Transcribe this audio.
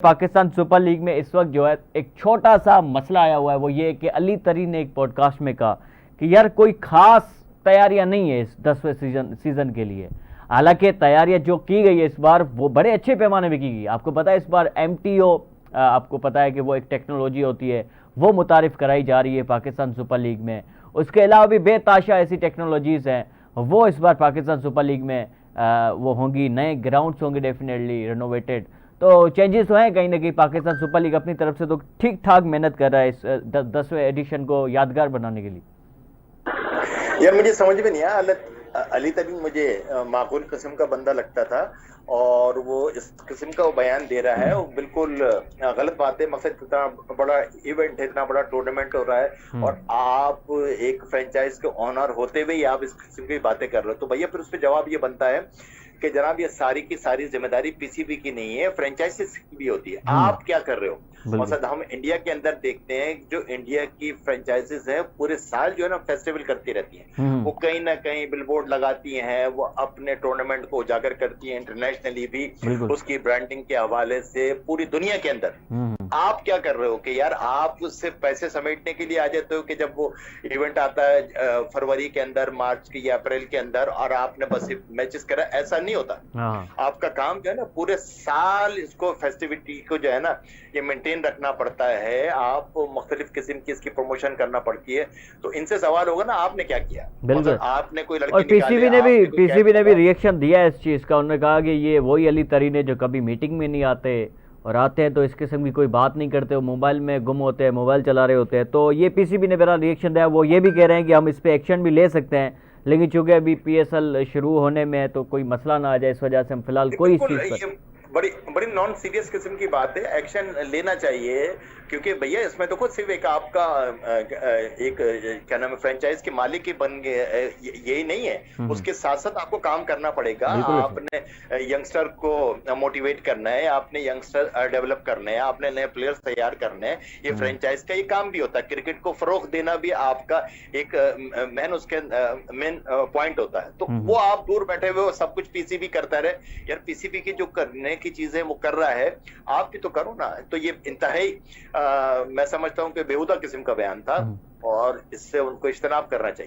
Pakistan super league में इस वक्त जो है एक छोटा सा मसला आया हुआ है। वो ये कि अली तरी ने एक पॉडकास्ट में कहा कि यार कोई खास तैयारियां नहीं है इस 10वें सीजन के लिए। हालांकि तैयारियां जो की गई है इस बार वो बड़े अच्छे पैमाने पे की गई। आपको पता है इस बार एमटीओ, आपको पता है कि वो एक टेक्नोलॉजी होती है, वो मुतारिफ कराई जा रही है पाकिस्तान सुपर लीग में। उसके अलावा भी बेताशा ऐसी टेक्नोलॉजीज हैं वो इस बार पाकिस्तान सुपर लीग में वो होंगी। नए ग्राउंड्स होंगे डेफिनेटली रेनोवेटेड। तो चेंजेस तो हैं कहीं ना कहीं। पाकिस्तान सुपर लीग अपनी तरफ से तो ठीक ठाक मेहनत कर रहा है इस 10वें एडिशन को यादगार बनाने के लिए। यार मुझे समझ में नहीं आया। अली तरीन मुझे माकूल किस्म का बंदा लगता था, और वो इस किस्म का वो बयान दे रहा है वो बिल्कुल गलत बात है। मकसद इतना बड़ा इवेंट है, इतना बड़ा टूर्नामेंट हो रहा है और आप एक फ्रेंचाइज के ऑनर होते हुए आप इस किस्म की बातें कर रहे हो, तो भैया फिर उस पर जवाब ये बनता है कि जनाब ये सारी की सारी जिम्मेदारी पीसीबी की नहीं है, फ्रेंचाइजीज की भी होती है। आप क्या कर रहे हो? मकसद हम इंडिया के अंदर देखते हैं जो इंडिया की फ्रेंचाइजीज है पूरे साल जो है ना फेस्टिवल करती रहती हैं। वो कहीं ना कहीं बिलबोर्ड लगाती हैं, वो अपने टूर्नामेंट को उजागर करती हैं इंटरनेशनली भी, उसकी ब्रांडिंग के हवाले से पूरी दुनिया के अंदर। आप क्या कर रहे हो कि यार आप उससे पैसे समेटने के लिए आ जाते हो कि जब वो इवेंट आता है फरवरी के अंदर, मार्च की या अप्रैल के अंदर, और आपने बस मैचेस करा। ऐसा नहीं होता। आपका काम जो है ना पूरे साल इसको फेस्टिविटी को जो है ना ये मेंटेन रखना पड़ता है। आप मुख्तलिफ किस्म की इसकी प्रमोशन करना पड़ती है। तो इनसे सवाल होगा ना आपने क्या किया? बिल्कुल। आपने कोई लड़की और पीसीबी ने भी रिएक्शन दिया है इस चीज का। उन्होंने कहा कि ये वही अली तरी ने जो कभी मीटिंग में नहीं आते और आते हैं तो इस किस्म की कोई बात नहीं करते, वो मोबाइल में गुम होते हैं, मोबाइल चला रहे होते हैं। तो ये पीसीबी ने मेरा रिएक्शन दिया। वो ये भी कह रहे हैं कि हम इस पे एक्शन भी ले सकते हैं, लेकिन चूंकि अभी पीएसएल शुरू होने में है तो कोई मसला ना आ जाए, इस वजह से हम फिलहाल कोई इस चीज पर बड़ी बड़ी नॉन सीरियस किस्म की बात है। एक्शन लेना चाहिए, क्योंकि भैया इसमें तो खुद सिर्फ एक आपका एक क्या नाम है फ्रेंचाइज के मालिक ही बन गए यही नहीं है, उसके साथ साथ आपको काम करना पड़ेगा। आपने यंगस्टर को मोटिवेट करना है, आपने यंगस्टर डेवलप करने हैं, आपने नए प्लेयर्स तैयार करने हैं। ये फ्रेंचाइज का ये काम भी होता है। क्रिकेट को फरोग देना भी आपका एक मेन पॉइंट होता है। तो वो आप दूर बैठे हुए सब कुछ पीसीबी करता रहे। यार पीसीबी की जो करने की चीजें वो कर रहा है, आप भी तो करो ना। तो ये इंतहाई मैं समझता हूं कि बेहुदा किस्म का बयान था और इससे उनको इज्तनाब करना चाहिए।